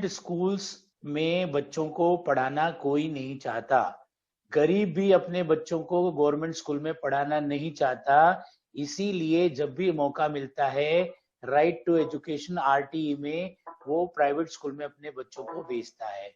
Government schools में बच्चों को पढ़ाना कोई नहीं चाहता। गरीब भी अपने बच्चों को गवर्नमेंट स्कूल में पढ़ाना नहीं चाहता। इसीलिए जब भी मौका मिलता है, राइट टू एजुकेशन आरटीई में वो प्राइवेट स्कूल में अपने बच्चों को भेजता है।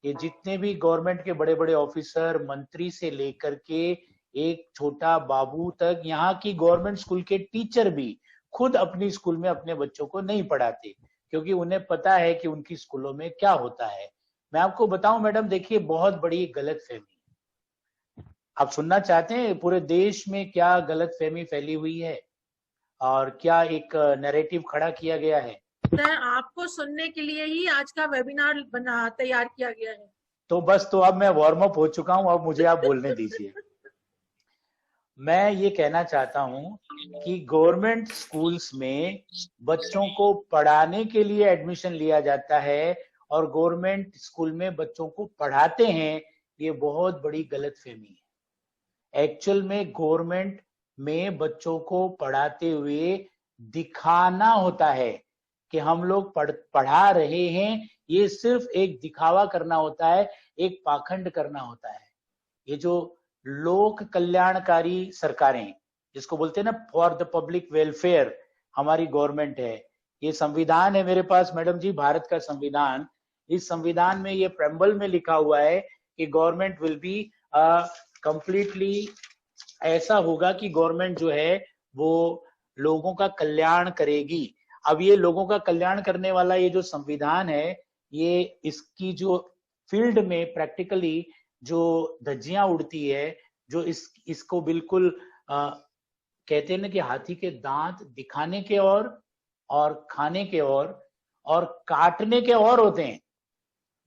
ये जितने भी गवर्नमेंट के बड़े बड़े ऑफिसर, मंत्री से लेकर के एक छोटा बाबू तक, यहाँ की गवर्नमेंट स्कूल के टीचर भी खुद अपनी स्कूल में अपने बच्चों को नहीं पढ़ाते, क्योंकि उन्हें पता है कि उनकी स्कूलों में क्या होता है। मैं आपको बताऊं मैडम, देखिए बहुत बड़ी गलतफहमी। आप सुनना चाहते हैं पूरे देश में क्या गलतफहमी फैली हुई है और क्या एक नैरेटिव खड़ा किया गया है? सर, आपको सुनने के लिए ही आज का वेबिनार तैयार किया गया है। तो बस, तो अब मैं वार्म अप हो चुका हूं, अब मुझे आप बोलने दीजिए। मैं ये कहना चाहता हूं कि गवर्नमेंट स्कूल्स में बच्चों को पढ़ाने के लिए एडमिशन लिया जाता है और गवर्नमेंट स्कूल में बच्चों को पढ़ाते हैं, ये बहुत बड़ी गलतफहमी है। एक्चुअल में गवर्नमेंट में बच्चों को पढ़ाते हुए दिखाना होता है कि हम लोग पढ़ा रहे हैं, ये सिर्फ एक दिखावा करना होता है, एक पाखंड करना होता है। ये जो लोक कल्याणकारी सरकारें, जिसको बोलते हैं ना फॉर द पब्लिक वेलफेयर, हमारी गवर्नमेंट है। ये संविधान है मेरे पास मैडम जी, भारत का संविधान। इस संविधान में ये प्रेम्बल में लिखा हुआ है कि गवर्नमेंट विल बी कंप्लीटली, ऐसा होगा कि गवर्नमेंट जो है वो लोगों का कल्याण करेगी। अब ये लोगों का कल्याण करने वाला ये जो संविधान है, ये इसकी जो फील्ड में प्रैक्टिकली जो धज्जियां उड़ती है, जो इसको बिल्कुल कहते हैं ना कि हाथी के दांत दिखाने के और खाने के और काटने के और होते हैं।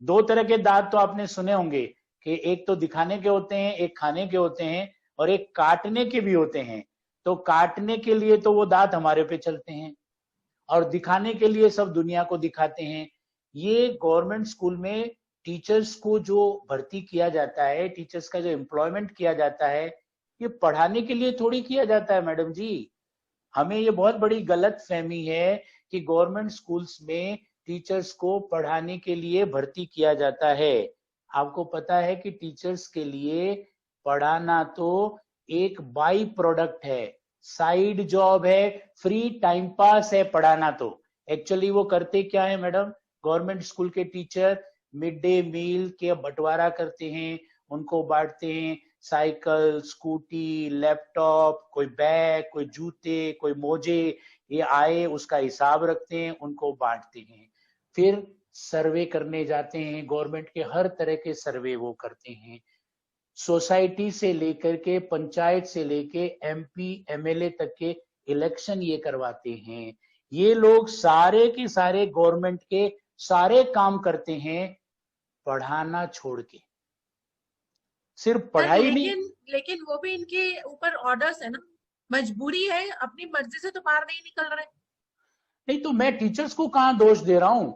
दो तरह के दांत तो आपने सुने होंगे कि एक तो दिखाने के होते हैं, एक खाने के होते हैं, और एक काटने के भी होते हैं। तो काटने के लिए तो वो दांत हमारे पे चलते हैं और दिखाने के लिए सब दुनिया को दिखाते हैं। ये गवर्नमेंट स्कूल में टीचर्स को जो भर्ती किया जाता है, टीचर्स का जो एम्प्लॉयमेंट किया जाता है, ये पढ़ाने के लिए थोड़ी किया जाता है मैडम जी। हमें ये बहुत बड़ी गलत फहमी है कि गवर्नमेंट स्कूल्स में टीचर्स को पढ़ाने के लिए भर्ती किया जाता है। आपको पता है कि टीचर्स के लिए पढ़ाना तो एक बाई प्रोडक्ट है, साइड जॉब है, फ्री टाइम पास है पढ़ाना। तो एक्चुअली वो करते क्या है मैडम, गवर्नमेंट स्कूल के टीचर मिड डे मील के बंटवारा करते हैं, उनको बांटते हैं, साइकिल, स्कूटी, लैपटॉप, कोई बैग, कोई जूते, कोई मोजे, ये आए उसका हिसाब रखते हैं, उनको बांटते हैं। फिर सर्वे करने जाते हैं, गवर्नमेंट के हर तरह के सर्वे वो करते हैं। सोसाइटी से लेकर के पंचायत से लेके एमपी एमएलए तक के इलेक्शन ये करवाते हैं। ये लोग सारे के सारे गवर्नमेंट के सारे काम करते हैं पढ़ाना छोड़ के। सिर्फ पढ़ाई नहीं, लेकिन वो भी इनके ऊपर ऑर्डर्स है ना, मजबूरी है, अपनी मर्जी से तो बाहर नहीं निकल रहे। नहीं तो मैं टीचर्स को कहां दोष दे रहा हूं?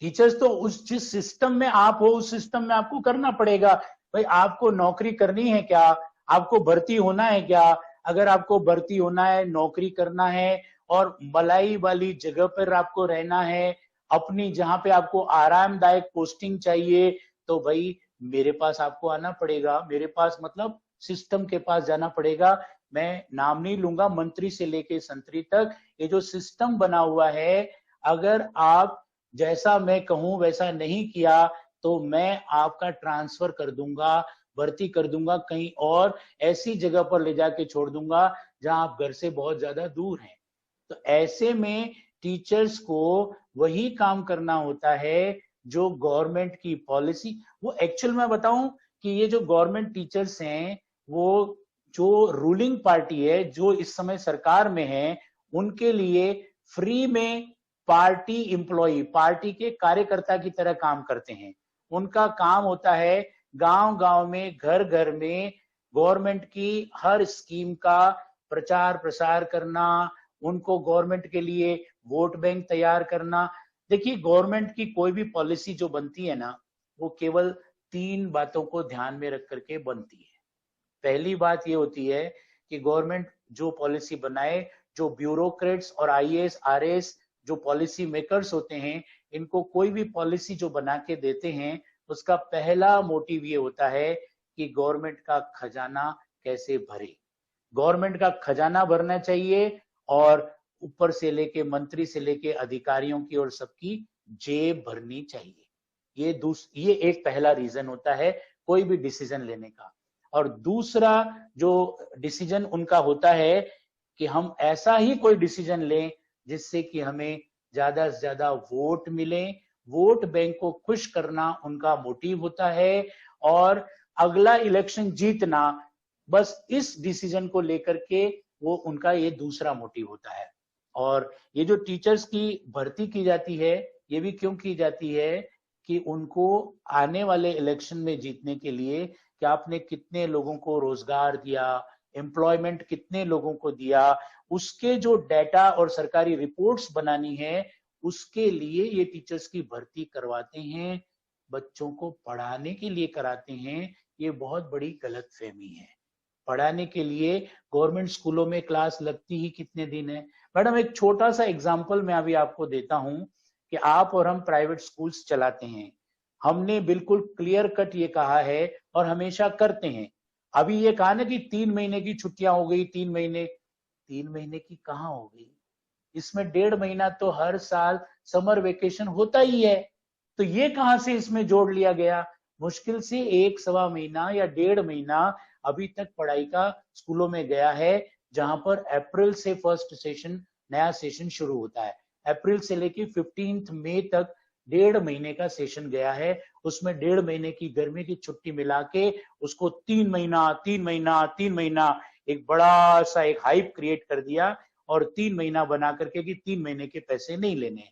टीचर्स तो उस जिस सिस्टम में आप हो, उस सिस्टम में आपको करना पड़ेगा। भाई आपको नौकरी करनी है क्या? आपको भर्ती होना है क्या? अगर आपको भर्ती होना है, नौकरी करना है और मलाई वाली जगह पर आपको रहना है, अपनी जहां पे आपको आरामदायक पोस्टिंग चाहिए, तो भाई मेरे पास आपको आना पड़ेगा। मेरे पास मतलब सिस्टम के पास जाना पड़ेगा। मैं नाम नहीं लूंगा, मंत्री से लेके संतरी तक ये जो सिस्टम बना हुआ है, अगर आप जैसा मैं कहूं वैसा नहीं किया तो मैं आपका ट्रांसफर कर दूंगा, भर्ती कर दूंगा कहीं और ऐसी जगह पर ले जाके छोड़ दूंगा जहां आप घर से बहुत ज्यादा दूर हैं। तो ऐसे में टीचर्स को वही काम करना होता है जो गवर्नमेंट की पॉलिसी। वो एक्चुअल में बताऊं कि ये जो गवर्नमेंट टीचर्स हैं, वो जो रूलिंग पार्टी है, जो इस समय सरकार में है, उनके लिए फ्री में पार्टी एम्प्लॉय, पार्टी के कार्यकर्ता की तरह काम करते हैं। उनका काम होता है गांव गांव में, घर घर में गवर्नमेंट की हर स्कीम का प्रचार प्रसार करना, उनको गवर्नमेंट के लिए वोट बैंक तैयार करना। देखिए गवर्नमेंट की कोई भी पॉलिसी जो बनती है ना, वो केवल 3 बातों को ध्यान में रख करके बनती है। पहली बात ये होती है कि गवर्नमेंट जो पॉलिसी बनाए, जो ब्यूरोक्रेट्स और आईएएस आरएएस जो पॉलिसी मेकर्स होते हैं, इनको कोई भी पॉलिसी जो बना के देते हैं, उसका पहला मोटिव ये होता है कि गवर्नमेंट का खजाना कैसे भरे। गवर्नमेंट का खजाना भरना चाहिए और ऊपर से लेके मंत्री से लेके अधिकारियों की और सबकी जेब भरनी चाहिए। ये एक पहला रीजन होता है कोई भी डिसीजन लेने का। और दूसरा जो डिसीजन उनका होता है कि हम ऐसा ही कोई डिसीजन लें जिससे कि हमें ज्यादा से ज्यादा वोट मिले। वोट बैंक को खुश करना उनका मोटिव होता है और अगला इलेक्शन जीतना, बस इस डिसीजन को लेकर के वो उनका ये दूसरा मोटिव होता है। और ये जो टीचर्स की भर्ती की जाती है, ये भी क्यों की जाती है कि उनको आने वाले इलेक्शन में जीतने के लिए कि आपने कितने लोगों को रोजगार दिया, एम्प्लॉयमेंट कितने लोगों को दिया, उसके जो डेटा और सरकारी रिपोर्ट्स बनानी है, उसके लिए ये टीचर्स की भर्ती करवाते हैं। बच्चों को पढ़ाने के लिए कराते हैं, ये बहुत बड़ी गलतफहमी है। पढ़ाने के लिए गवर्नमेंट स्कूलों में क्लास लगती ही कितने दिन है। मैडम एक छोटा सा एग्जांपल मैं अभी आपको देता हूं कि आप और हम प्राइवेट स्कूल्स चलाते हैं, हमने बिल्कुल क्लियर कट ये कहा है और हमेशा करते हैं। अभी ये कहा ना कि 3 महीने की छुट्टियां हो गई, 3 महीने की कहाँ हो गई, इसमें 1.5 महीना तो हर साल समर वेकेशन होता ही है, तो ये कहां से इसमें जोड़ लिया गया। मुश्किल से 1 सवा महीना या 1.5 महीना अभी तक पढ़ाई का स्कूलों में गया है, जहां पर अप्रैल से फर्स्ट सेशन, नया सेशन शुरू होता है। अप्रैल से लेके 15 मई तक 1.5 महीने का सेशन गया है। उसमें 1.5 महीने की गर्मी की छुट्टी मिला के उसको 3 महीना एक बड़ा सा एक हाइप क्रिएट कर दिया और 3 महीना बना करके कि 3 महीने के पैसे नहीं लेने।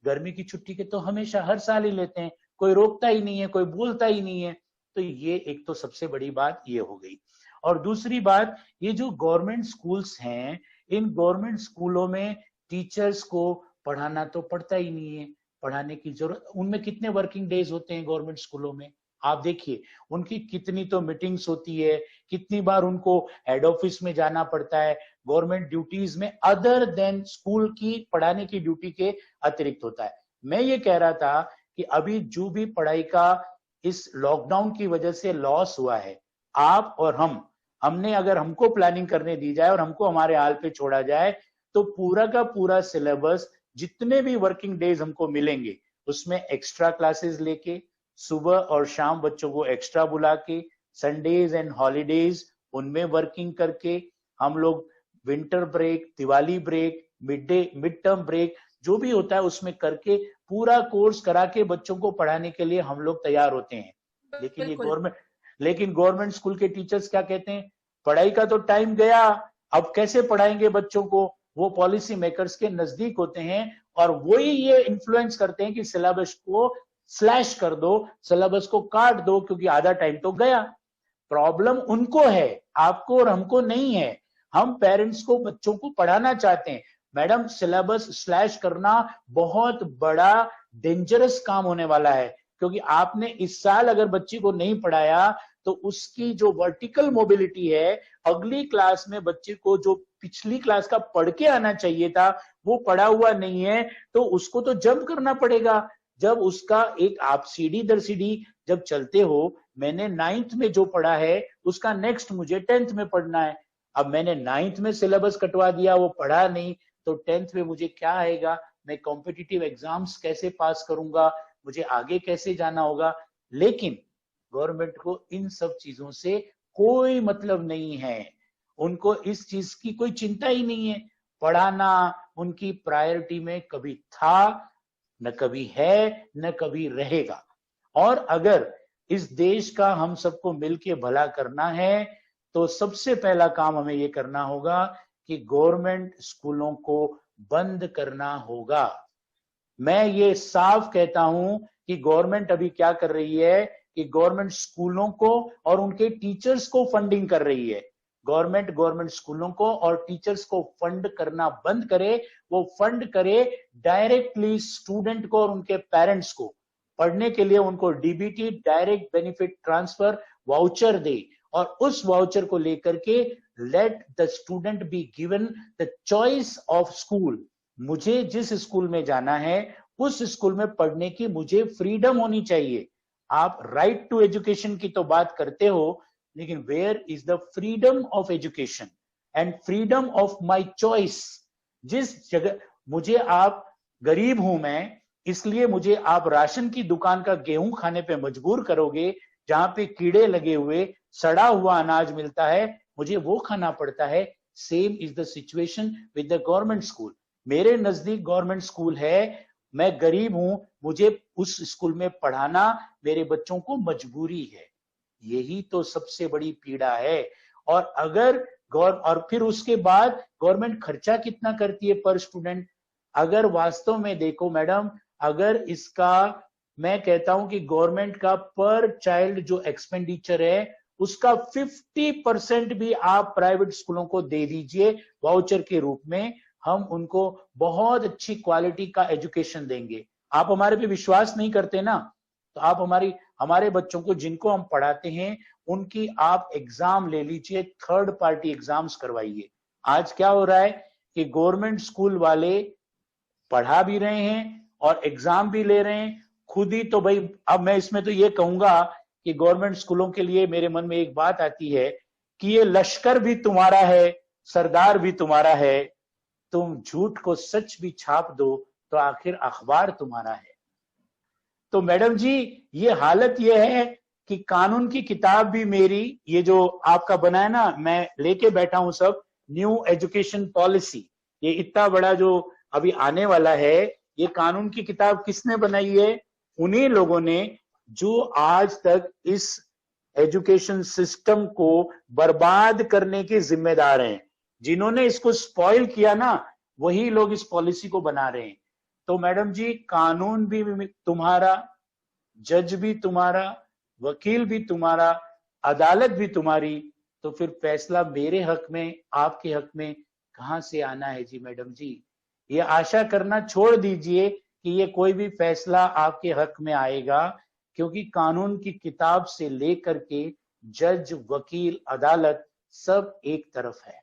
गर्मी की छुट्टी के तो हमेशा हर साल ही लेते हैं, कोई रोकता ही नहीं है, कोई बोलता ही नहीं है। तो ये एक तो सबसे बड़ी बात ये हो गई। और दूसरी बात, ये जो गवर्नमेंट स्कूल्स हैं, इन गवर्नमेंट स्कूलों में टीचर्स को पढ़ाना तो पड़ता ही नहीं है, पढ़ाने की जरूरत, उनमें कितने वर्किंग डेज होते हैं गवर्नमेंट स्कूलों में, आप देखिए उनकी कितनी तो मीटिंग्स होती है, कितनी बार उनको हेड ऑफिस में जाना पड़ता है, गवर्नमेंट ड्यूटीज में अदर देन स्कूल की पढ़ाने की ड्यूटी के अतिरिक्त होता है। मैं ये कह रहा था कि अभी जो भी पढ़ाई का इस लॉकडाउन की वजह से लॉस हुआ है, आप और हमने अगर हमको प्लानिंग करने दी जाए और हमको हमारे हाल पे छोड़ा जाए, तो पूरा का पूरा सिलेबस, जितने भी वर्किंग डेज हमको मिलेंगे, उसमें एक्स्ट्रा क्लासेस लेके, सुबह और शाम बच्चों को एक्स्ट्रा बुला के, संडेज एंड हॉलीडेज उनमें वर्किंग करके, हम लोग winter break, Diwali break, mid term break जो भी होता है उसमें करके पूरा कोर्स करा के बच्चों को पढ़ाने के लिए हम लोग तैयार होते हैं। लेकिन गवर्नमेंट स्कूल के टीचर्स क्या कहते हैं, पढ़ाई का तो टाइम गया, अब कैसे पढ़ाएंगे बच्चों को। वो पॉलिसी मेकर्स के नजदीक होते हैं और वही ये इन्फ्लुएंस करते हैं कि सिलेबस को स्लैश कर दो, सिलेबस को काट दो, क्योंकि आधा टाइम तो गया। प्रॉब्लम उनको है, आपको और हमको नहीं है। हम पेरेंट्स को बच्चों को पढ़ाना चाहते हैं। मैडम सिलेबस स्लैश करना बहुत बड़ा डेंजरस काम होने वाला है, क्योंकि आपने इस साल अगर बच्ची को नहीं पढ़ाया तो उसकी जो वर्टिकल मोबिलिटी है, अगली क्लास में बच्चे को जो पिछली क्लास का पढ़ के आना चाहिए था वो पढ़ा हुआ नहीं है, तो उसको तो जंप करना पड़ेगा। जब उसका एक आप सीढ़ी दर सीढ़ी जब चलते हो, मैंने 9th में जो पढ़ा है उसका नेक्स्ट मुझे 10th में पढ़ना है। अब मैंने 9th में सिलेबस कटवा दिया, वो पढ़ा नहीं, तो 10th में मुझे क्या आएगा, मैं कॉम्पिटिटिव एग्जाम्स कैसे पास करूंगा, मुझे आगे कैसे जाना होगा। लेकिन गवर्नमेंट को इन सब चीजों से कोई मतलब नहीं है, उनको इस चीज की कोई चिंता ही नहीं है। पढ़ाना उनकी प्रायोरिटी में कभी था, न कभी है, न कभी रहेगा। और अगर इस देश का हम सबको मिलके भला करना है, तो सबसे पहला काम हमें ये करना होगा कि गवर्नमेंट स्कूलों को बंद करना होगा। मैं ये साफ कहता हूं कि गवर्नमेंट अभी क्या कर रही है कि गवर्नमेंट स्कूलों को और उनके टीचर्स को फंडिंग कर रही है। गवर्नमेंट स्कूलों को और टीचर्स को फंड करना बंद करे, वो फंड करे डायरेक्टली स्टूडेंट को और उनके पेरेंट्स को। पढ़ने के लिए उनको DBT, direct benefit transfer voucher दे, और उस वाउचर को लेकर के let the student be given the choice of school. मुझे जिस स्कूल में जाना है उस स्कूल में पढ़ने की मुझे फ्रीडम होनी चाहिए। आप राइट टू एजुकेशन की तो बात करते हो, लेकिन where is the freedom of education and freedom of my choice. जिस जगह मुझे आप, गरीब हूं मैं, इसलिए मुझे आप राशन की दुकान का गेहूं खाने पे मजबूर करोगे, जहां पे कीड़े लगे हुए सड़ा हुआ अनाज मिलता है, मुझे वो खाना पड़ता है। Same is the situation with the government school. मेरे नजदीक गवर्नमेंट स्कूल है, मैं गरीब हूं, मुझे उस स्कूल में पढ़ाना मेरे बच्चों को मजबूरी है। यही तो सबसे बड़ी पीड़ा है। और अगर और फिर उसके बाद गवर्नमेंट खर्चा कितना करती है पर स्टूडेंट। अगर वास्तव में देखो मैडम, अगर इसका, मैं कहता हूं कि गवर्नमेंट का पर चाइल्ड जो एक्सपेंडिचर है उसका 50% भी आप प्राइवेट स्कूलों को दे दीजिए वाउचर के रूप में, हम उनको बहुत अच्छी क्वालिटी का एजुकेशन देंगे। आप हमारे पे विश्वास नहीं करते ना, तो आप हमारे बच्चों को जिनको हम पढ़ाते हैं उनकी आप एग्जाम ले लीजिए, थर्ड पार्टी एग्जाम्स करवाइए। आज क्या हो रहा है कि गवर्नमेंट स्कूल वाले पढ़ा भी रहे हैं और एग्जाम भी ले रहे हैं खुद ही। तो भाई अब मैं इसमें तो ये कहूंगा कि गवर्नमेंट स्कूलों के लिए मेरे मन में एक बात आती है कि ये लश्कर भी तुम्हारा है, सरदार भी तुम्हारा है, तुम झूठ को सच भी छाप दो तो आखिर अखबार तुम्हारा है। तो मैडम जी, ये हालत ये है कि कानून की किताब भी मेरी, ये जो आपका बना है ना, मैं लेके बैठा हूं सब, न्यू एजुकेशन पॉलिसी, ये इतना बड़ा जो अभी आने वाला है, ये कानून की किताब किसने बनाई है? उन्हीं लोगों ने जो आज तक इस एजुकेशन सिस्टम को बर्बाद करने के जिम्मेदार हैं। जिन्होंने इसको स्पॉइल किया ना, वही लोग इस पॉलिसी को बना रहे हैं। तो मैडम जी, कानून भी तुम्हारा, जज भी तुम्हारा, वकील भी तुम्हारा, अदालत भी तुम्हारी, तो फिर फैसला मेरे हक में, आपके हक में कहां से आना है जी मैडम जी। ये आशा करना छोड़ दीजिए कि ये कोई भी फैसला आपके हक में आएगा, क्योंकि कानून की किताब से लेकर के जज, वकील, अदालत सब एक तरफ है।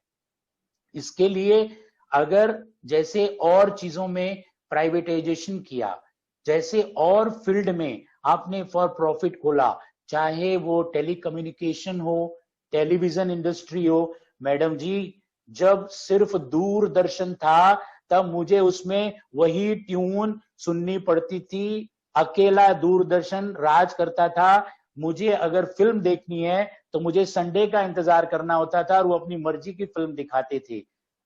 इसके लिए अगर जैसे और चीजों में प्राइवेटाइजेशन किया, जैसे और फील्ड में आपने फॉर प्रॉफिट खोला, चाहे वो टेलीकम्युनिकेशन हो, टेलीविजन इंडस्ट्री हो, मैडम जी, जब सिर्फ दूरदर्शन था तब मुझे उसमें वही ट्यून सुननी पड़ती थी, अकेला दूरदर्शन राज करता था। मुझे अगर फिल्म देखनी है तो मुझे संडे का इंतजार करना होता था और वो अपनी मर्जी की फिल्म दिखाते थे।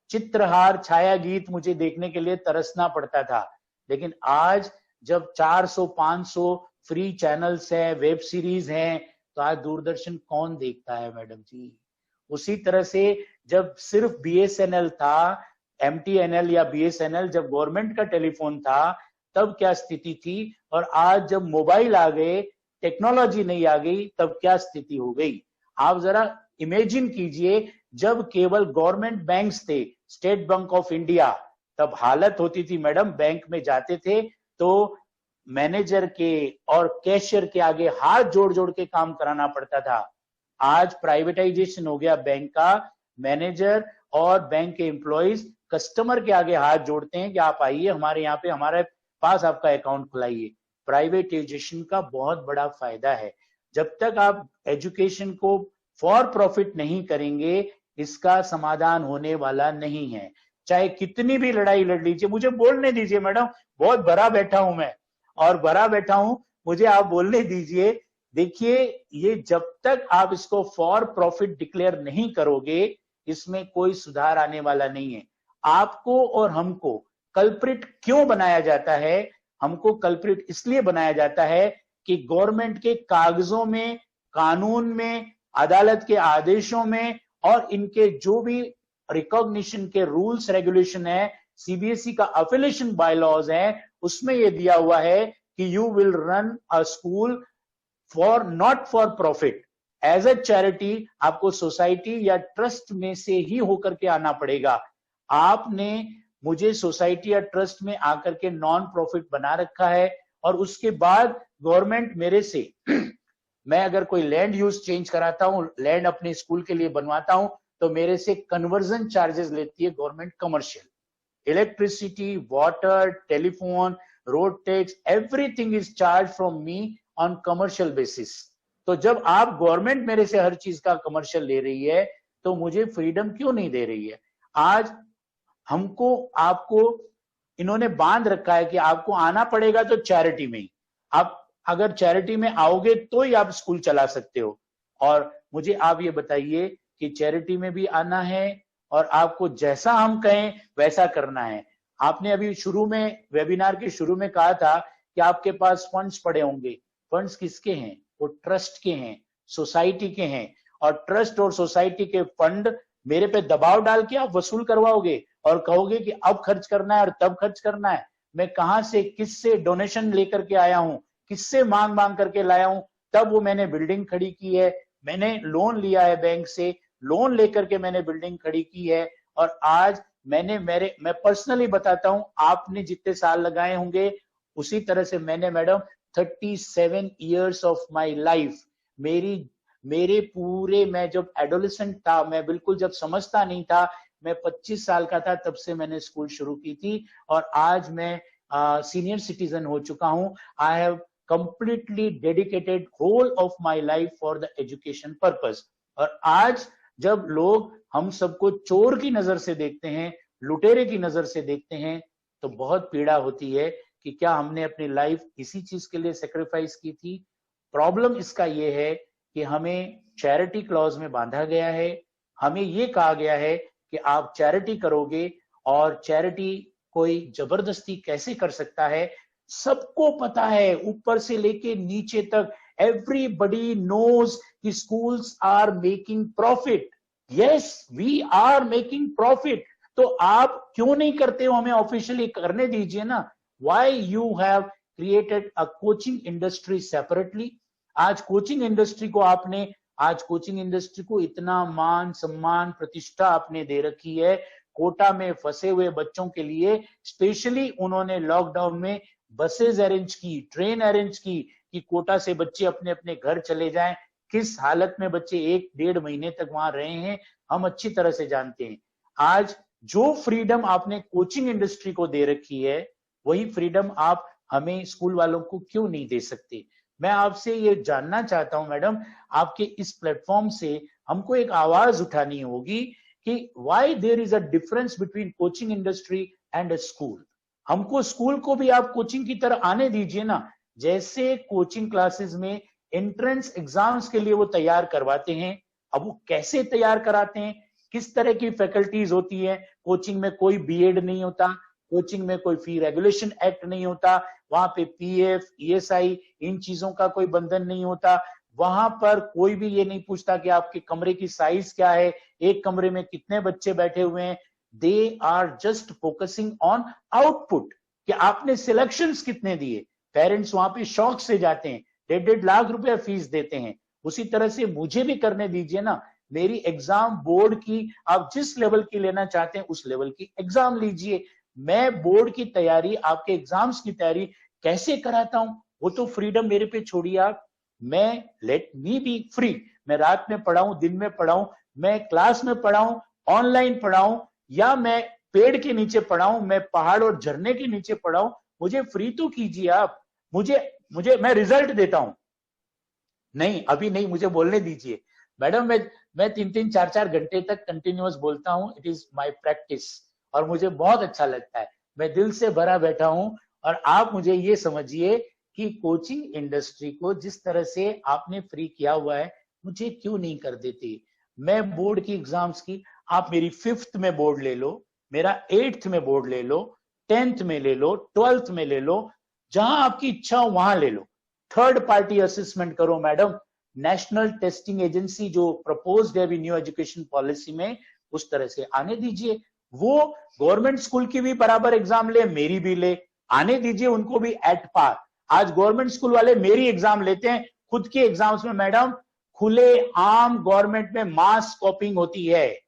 चित्रहार, छाया गीत मुझे देखने के लिए तरसना पड़ता था। लेकिन आज जब 400-500 फ्री चैनल्स हैं, वेब सीरीज हैं, तो आज दूरदर्शन कौन देखता है मैडम जी। उसी तरह से जब सिर्फ बीएसएनएल था, एमटीएनएल या बीएसएनएल, जब गवर्नमेंट का टेलीफोन था, तब क्या स्थिति थी, और आज जब मोबाइल आ गए, टेक्नोलॉजी नहीं आ गई, तब क्या स्थिति हो गई। आप जरा इमेजिन कीजिए, जब केवल गवर्नमेंट बैंक्स थे, स्टेट बैंक ऑफ इंडिया, तब हालत होती थी मैडम, बैंक में जाते थे तो मैनेजर के और कैशियर के आगे हाथ जोड़ जोड़ के काम कराना पड़ता था। आज प्राइवेटाइजेशन हो गया बैंक का, मैनेजर और बैंक के एम्प्लॉइज कस्टमर के आगे हाथ जोड़ते हैं कि आप आइए हमारे यहाँ पे, हमारे पास आपका अकाउंट खुलाइए। प्राइवेटाइजेशन का बहुत बड़ा फायदा है। जब तक आप एजुकेशन को फॉर प्रॉफिट नहीं करेंगे, इसका समाधान होने वाला नहीं है। चाहे कितनी भी लड़ाई लड़ लीजिए, मुझे बोलने दीजिए मैडम, बहुत भरा बैठा हूं मैं, और भरा बैठा हूं, मुझे आप बोलने दीजिए। देखिए, ये जब तक आप इसको फॉर प्रॉफिट डिक्लेयर नहीं करोगे, इसमें कोई सुधार आने वाला नहीं है। आपको और हमको कल्प्रिट क्यों बनाया जाता है? हमको कल्प्रिट इसलिए बनाया जाता है कि गवर्नमेंट के कागजों में, कानून में, अदालत के आदेशों में, और इनके जो भी रिकॉग्निशन के रूल्स रेगुलेशन है, सीबीएसई का अफिलिएशन बायलॉज है, उसमें यह दिया हुआ है कि you will run a school for not for profit, as a charity. आपको सोसाइटी या ट्रस्ट में से ही होकर के आना पड़ेगा। आपने मुझे सोसाइटी या ट्रस्ट में आकर के नॉन प्रॉफिट बना रखा है, और उसके बाद गवर्नमेंट मेरे से मैं अगर कोई लैंड यूज चेंज कराता हूं, लैंड अपने स्कूल के लिए बनवाता हूं, तो मेरे से कन्वर्जन चार्जेस लेती है government, commercial. Electricity, water, telephone, road tax, everything is charge from me on commercial basis. तो जब आप गवर्नमेंट मेरे से हर चीज का कमर्शियल ले रही है तो मुझे फ्रीडम क्यों नहीं दे रही है? आज हमको आपको इन्होंने बांध रखा है कि आपको आना पड़ेगा तो चैरिटी में ही, आप अगर चैरिटी में आओगे तो ही आप स्कूल चला सकते हो। और मुझे आप ये बताइए कि चैरिटी में भी आना है और आपको जैसा हम कहें वैसा करना है। आपने अभी शुरू में, वेबिनार के शुरू में कहा था कि आपके पास फंड्स पड़े होंगे। फंड्स किसके हैं? वो ट्रस्ट के हैं, सोसाइटी के हैं। और ट्रस्ट और सोसाइटी के फंड मेरे पे दबाव डाल के आप वसूल करवाओगे और कहोगे कि अब खर्च करना है और तब खर्च करना है। मैं कहां से, किससे डोनेशन लेकर के आया हूं, किससे मांग मांग करके लाया हूं, तब वो मैंने बिल्डिंग खड़ी की है। मैंने लोन लिया है बैंक से, लोन लेकर के मैंने बिल्डिंग खड़ी की है। और आज मैं पर्सनली बताता हूं, आपने जितने साल लगाए होंगे उसी तरह से मैंने madam 37 years of my life, मेरे पूरे, मैं जब एडोलेसेंट था, मैं बिल्कुल जब समझता नहीं था, मैं 25 साल का था तब से मैंने स्कूल शुरू की थी और आज मैं सीनियर सिटीजन हो चुका हूं। I have completely dedicated whole of my life for the education purpose. और आज जब लोग हम सबको चोर की नजर से देखते हैं, लुटेरे की नजर से देखते हैं, तो बहुत पीड़ा होती है कि क्या हमने अपनी लाइफ इसी चीज के लिए सेक्रीफाइस की थी। प्रॉब्लम इसका ये है कि हमें चैरिटी क्लॉज में बांधा गया है। हमें ये कहा गया है कि आप चैरिटी करोगे, और चैरिटी कोई जबरदस्ती कैसे कर सकता है? सबको पता है, ऊपर से लेके नीचे तक, एवरीबडी नोज कि schools are making profit. Yes, we are making profit. तो आप क्यों नहीं करते हो? हमें ऑफिशियली करने दीजिए ना। Why you have created a coaching industry separately? आज कोचिंग इंडस्ट्री को इतना मान सम्मान प्रतिष्ठा आपने दे रखी है। कोटा में फंसे हुए बच्चों के लिए स्पेशली उन्होंने लॉकडाउन में बसेस अरेंज की, ट्रेन अरेंज की कि कोटा से बच्चे अपने अपने घर चले जाएं। किस हालत में बच्चे 1-1.5 महीने तक वहां रहे हैं हम अच्छी तरह से जानते हैं। आज जो फ्रीडम आपने कोचिंग इंडस्ट्री को दे रखी है, वही फ्रीडम आप हमें स्कूल वालों को क्यों नहीं दे सकते? मैं आपसे ये जानना चाहता हूं मैडम, आपके इस प्लेटफॉर्म से हमको एक आवाज उठानी होगी कि why there is a difference between coaching industry and a school. हमको स्कूल को भी आप कोचिंग की तरह आने दीजिए ना। जैसे कोचिंग क्लासेस में एंट्रेंस एग्जाम्स के लिए वो तैयार करवाते हैं, अब वो कैसे तैयार कराते हैं, किस तरह की फैकल्टीज होती है। कोचिंग में कोई बीएड नहीं होता, कोचिंग में कोई फी रेगुलेशन एक्ट नहीं होता, वहां पे पीएफ, ईएसआई इन चीजों का कोई बंधन नहीं होता। वहां पर कोई भी ये नहीं पूछता कि आपके कमरे की साइज क्या है, एक कमरे में कितने बच्चे बैठे हुए हैं। They are just focusing on output, कि आपने सिलेक्शंस कितने दिए। पेरेंट्स वहां पे शौक से जाते हैं, 1.5 लाख रुपया फीस देते हैं। उसी तरह से मुझे भी करने दीजिए ना। मेरी एग्जाम बोर्ड की आप जिस लेवल की लेना चाहते हैं उस लेवल की एग्जाम लीजिए। मैं बोर्ड की तैयारी, आपके एग्जाम्स की तैयारी कैसे कराता हूं, वो तो फ्रीडम मेरे पे छोड़िए आप। मैं, लेट मी बी फ्री। मैं रात में पढ़ाऊं, दिन में पढ़ाऊं, मैं क्लास में पढ़ाऊं, ऑनलाइन पढ़ाऊं, या मैं पेड़ के नीचे पढ़ाऊं, मैं पहाड़ और झरने के नीचे पढ़ाऊं, मुझे फ्री तो कीजिए आप। मुझे मैं रिजल्ट देता हूं। नहीं, अभी नहीं, मुझे बोलने दीजिए मैडम। मैं 3-3, 4-4 घंटे तक कंटिन्यूअस बोलता हूं। इट इज माय प्रैक्टिस और मुझे बहुत अच्छा लगता है। मैं दिल से भरा बैठा हूं। और आप मुझे ये समझिए कि कोचिंग इंडस्ट्री को जिस तरह से आपने फ्री किया हुआ है, मुझे क्यों नहीं कर देते? मैं बोर्ड की एग्जाम्स की, आप मेरी 5th में बोर्ड ले लो, मेरा 8th में बोर्ड ले लो, 10th में ले लो, 12th में ले लो, जहां आपकी इच्छा हो वहां ले लो। थर्ड पार्टी असेसमेंट करो मैडम। नेशनल टेस्टिंग एजेंसी जो प्रपोज्ड है न्यू एजुकेशन पॉलिसी में, उस तरह से आने दीजिए। वो गवर्नमेंट स्कूल की भी बराबर एग्जाम ले, मेरी भी ले, आने दीजिए उनको भी एट पार। आज गवर्नमेंट स्कूल वाले मेरी एग्जाम लेते हैं, खुद के एग्जाम्स में मैडम खुले आम गवर्नमेंट में मास कॉपिंग होती है।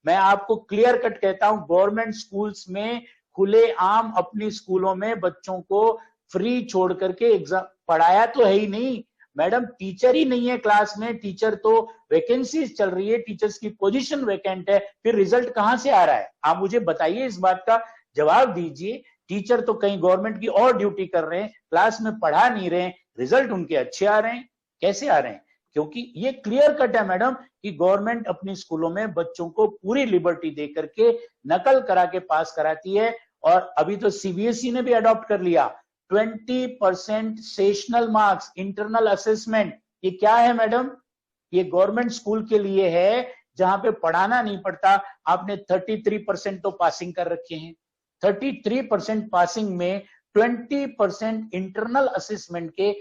मैं आपको क्लियर कट कहता हूं, गवर्नमेंट स्कूल्स में खुले आम अपनी स्कूलों में बच्चों को फ्री छोड़ करके एग्जाम पढ़ाया तो है ही नहीं मैडम। टीचर ही नहीं है क्लास में, टीचर तो वैकेंसीज चल रही है, टीचर्स की पोजीशन वैकेंट है, फिर रिजल्ट कहां से आ रहा है? आप मुझे बताइए इस बात का। जवाब दीजिए। टीचर तो कहीं गवर्नमेंट की और ड्यूटी कर रहे हैं, क्लास में पढ़ा नहीं रहे, रिजल्ट उनके अच्छे आ रहे हैं। कैसे आ रहे हैं? क्योंकि ये क्लियर कट है मैडम कि गवर्नमेंट अपनी स्कूलों में बच्चों को पूरी लिबर्टी दे करके नकल करा के पास कराती है। और अभी तो सीबीएसई ने भी अडॉप्ट कर लिया 20% सेशनल मार्क्स इंटरनल असेसमेंट। ये क्या है मैडम? ये गवर्नमेंट स्कूल के लिए है जहां पे पढ़ाना नहीं पड़ता। आपने 33% तो पासिंग कर रखे हैं। 33% पासिंग में 20% इंटरनल असेसमेंट के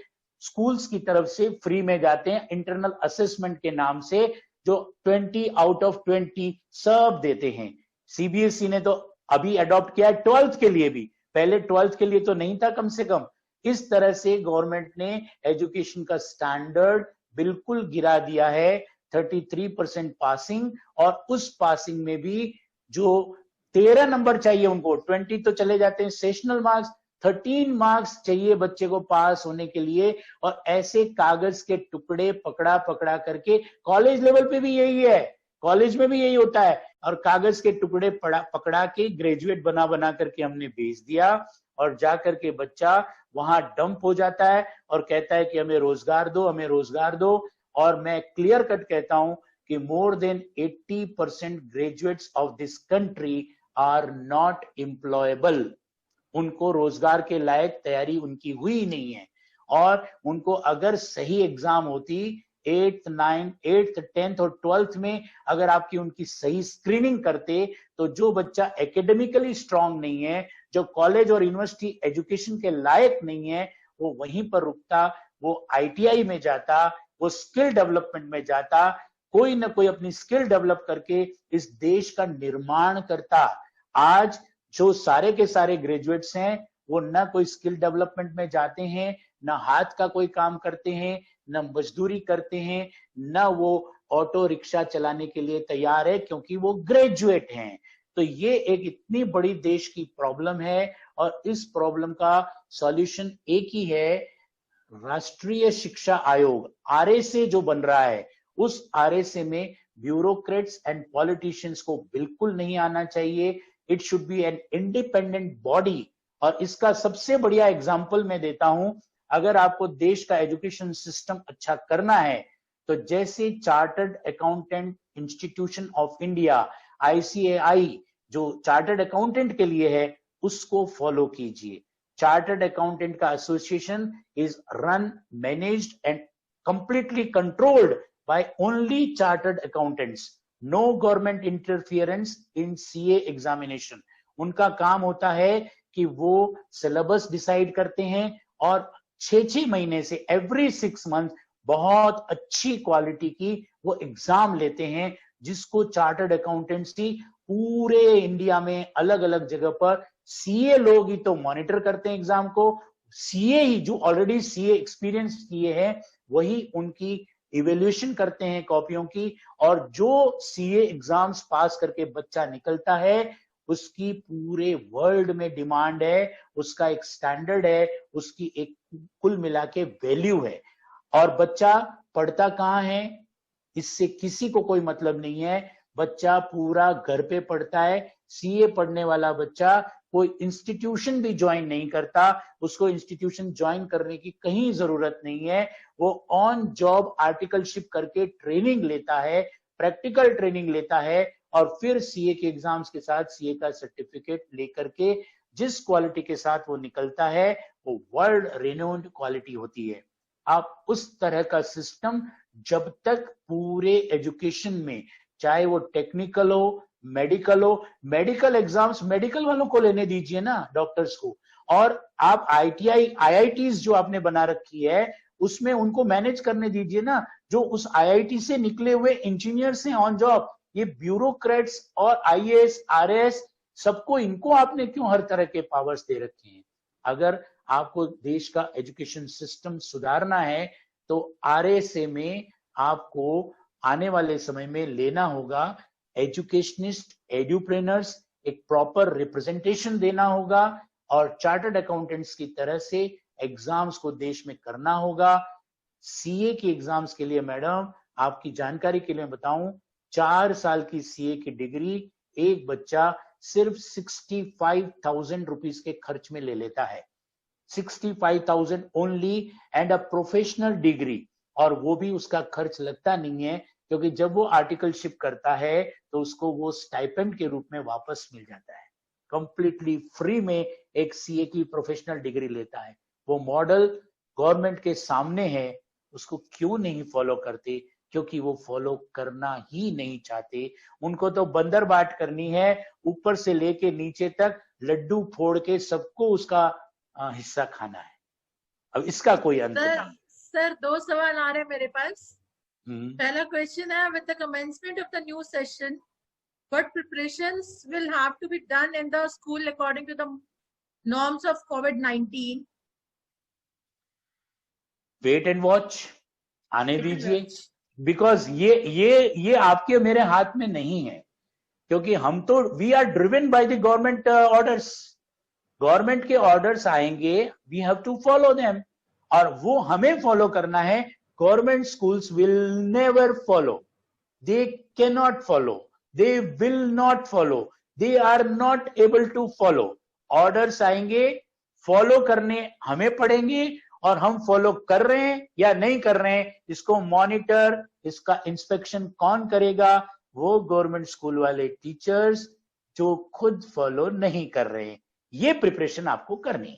स्कूल्स की तरफ से फ्री में जाते हैं, इंटरनल असेसमेंट के नाम से, जो 20 आउट ऑफ 20 सब देते हैं। सीबीएसई ने तो अभी अडॉप्ट किया है 12th के लिए भी, पहले 12th के लिए तो नहीं था कम से कम। इस तरह से गवर्नमेंट ने एजुकेशन का स्टैंडर्ड बिल्कुल गिरा दिया है। 33% पासिंग, और उस पासिंग में भी जो 13 नंबर चाहिए उनको, 20 तो चले जाते हैं सेशनल मार्क्स, 13 मार्क्स चाहिए बच्चे को पास होने के लिए। और ऐसे कागज के टुकड़े पकड़ा पकड़ा करके, कॉलेज लेवल पे भी यही है, कॉलेज में भी यही होता है। और कागज के टुकड़े पकड़ा के ग्रेजुएट बना बना करके हमने भेज दिया, और जा करके बच्चा वहां डंप हो जाता है और कहता है कि हमें रोजगार दो, हमें रोजगार दो। और मैं क्लियर कट कहता हूं कि more than 80% graduates of this country are not employable. उनको रोजगार के लायक तैयारी उनकी हुई नहीं है। और उनको अगर सही एग्जाम होती 8th 9th 8th 10th और 12th में, अगर आपकी उनकी सही स्क्रीनिंग करते, तो जो बच्चा एकेडमिकली स्ट्रांग नहीं है, जो कॉलेज और यूनिवर्सिटी एजुकेशन के लायक नहीं है, वो वहीं पर रुकता, वो आईटीआई में जाता, वो स्किल डेवलपमेंट में जाता, कोई ना कोई अपनी स्किल डेवलप करके इस देश का निर्माण करता। आज जो सारे के सारे ग्रेजुएट्स हैं, वो ना कोई स्किल डेवलपमेंट में जाते हैं, ना हाथ का कोई काम करते हैं, ना मजदूरी करते हैं, ना वो ऑटो रिक्शा चलाने के लिए तैयार है, क्योंकि वो ग्रेजुएट हैं। तो ये एक इतनी बड़ी देश की प्रॉब्लम है, और इस प्रॉब्लम का सॉल्यूशन एक ही है, राष्ट्रीय शिक्षा आयोग आरएसए जो बन रहा है, उस आरएसए में ब्यूरोक्रेट्स एंड पॉलिटिशियंस को बिल्कुल नहीं आना चाहिए। It should be an independent body. और इसका सबसे बढ़िया एग्जांपल मैं देता हूं, अगर आपको देश का एजुकेशन सिस्टम अच्छा करना है, तो जैसे chartered accountant institution of India ICAI जो चार्टर्ड अकाउंटेंट के लिए है, उसको फॉलो कीजिए। चार्टर्ड अकाउंटेंट का association is run, managed and completely controlled by only chartered accountants. No government interference in CA examination. उनका काम होता है कि वो सिलेबस डिसाइड करते हैं, और 6-6 महीने से एवरी 6 मंथ बहुत अच्छी क्वालिटी की वो एग्जाम लेते हैं, जिसको चार्टर्ड अकाउंटेंसी पूरे इंडिया में अलग अलग जगह पर सीए लोग ही तो मॉनिटर करते हैं एग्जाम को। सीए ही जो ऑलरेडी सीए एक्सपीरियंस किए हैं, वही उनकी इवेल्यूएशन करते हैं कॉपियों की। और जो सीए एग्जाम्स पास करके बच्चा निकलता है, उसकी पूरे वर्ल्ड में डिमांड है, उसका एक स्टैंडर्ड है, उसकी एक कुल मिला के वैल्यू है। और बच्चा पढ़ता कहाँ है, इससे किसी को कोई मतलब नहीं है। बच्चा पूरा घर पे पढ़ता है। सीए पढ़ने वाला बच्चा कोई इंस्टीट्यूशन भी ज्वाइन नहीं करता, उसको इंस्टीट्यूशन ज्वाइन करने की कहीं जरूरत नहीं है। वो ऑन जॉब आर्टिकलशिप करके ट्रेनिंग लेता है, प्रैक्टिकल ट्रेनिंग लेता है, और फिर सीए के एग्जाम्स के साथ सीए का सर्टिफिकेट लेकर के जिस क्वालिटी के साथ वो निकलता है, वो वर्ल्ड रेनोन्ड क्वालिटी होती है। आप उस तरह का सिस्टम जब तक पूरे एजुकेशन में, चाहे वो टेक्निकल हो, मेडिकल एग्जाम्स मेडिकल वालों को लेने दीजिए ना, डॉक्टर्स को। और आप आईआईटीज जो आपने बना रखी है, उसमें उनको मैनेज करने दीजिए ना, जो उस आईआईटी से निकले हुए इंजीनियर्स हैं ऑन जॉब। ये ब्यूरोक्रेट्स और आईएएस आरएएस सबको, इनको आपने क्यों हर तरह के पावर्स दे रखे हैं? अगर आपको देश का एजुकेशन सिस्टम सुधारना है, तो आरएसए में आपको आने वाले समय में लेना होगा एजुकेशनिस्ट, एड्यूप्रेनर्स, एक प्रॉपर रिप्रेजेंटेशन देना होगा, और चार्टर्ड अकाउंटेंट्स की तरह से एग्जाम्स को देश में करना होगा। सीए की एग्जाम्स के लिए मैडम, आपकी जानकारी के लिए बताऊं, 4 साल की सीए की डिग्री एक बच्चा सिर्फ 65,000 रुपीज के खर्च में ले लेता है। 65,000 only and a professional degree, और वो भी उसका खर्च लगता नहीं है, क्योंकि जब वो आर्टिकलशिप करता है तो उसको वो स्टाइपेंड के रूप में वापस मिल जाता है। कंप्लीटली फ्री में एक सीए की प्रोफेशनल डिग्री लेता है। वो मॉडल गवर्नमेंट के सामने है, उसको क्यों नहीं फॉलो करते? क्योंकि वो फॉलो करना ही नहीं चाहते। उनको तो बंदर बाट करनी है, ऊपर से लेके नीचे तक लड्डू फोड़ के सबको उसका हिस्सा खाना है। अब इसका कोई अंत नहीं। सर 2 सवाल आ रहे हैं मेरे पास। पहला क्वेश्चन है, with the commencement of the new session, what preparations will have to be done in the school according to the norms of COVID-19? Wait and watch, आने दीजिए, बिकॉज ये आपके मेरे हाथ में नहीं है, क्योंकि हम तो we are driven by the government orders. Government के ऑर्डर्स आएंगे, we have to follow them, और वो हमें फॉलो करना है। Government schools will never follow, they can not follow, they will not follow, they are not able to follow. Orders आएंगे, follow करने हमें पड़ेंगे, और हम फॉलो कर रहे हैं या नहीं कर रहे हैं, इसको मॉनिटर, इसका इंस्पेक्शन कौन करेगा? वो गवर्नमेंट स्कूल वाले टीचर्स जो खुद फॉलो नहीं कर रहे हैं। ये प्रिपरेशन आपको करनी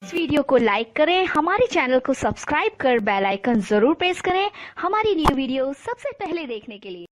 वीडियो को लाइक करें, हमारे चैनल को सब्सक्राइब कर बेल आइकन जरूर प्रेस करें हमारी न्यू वीडियो सबसे पहले देखने के लिए।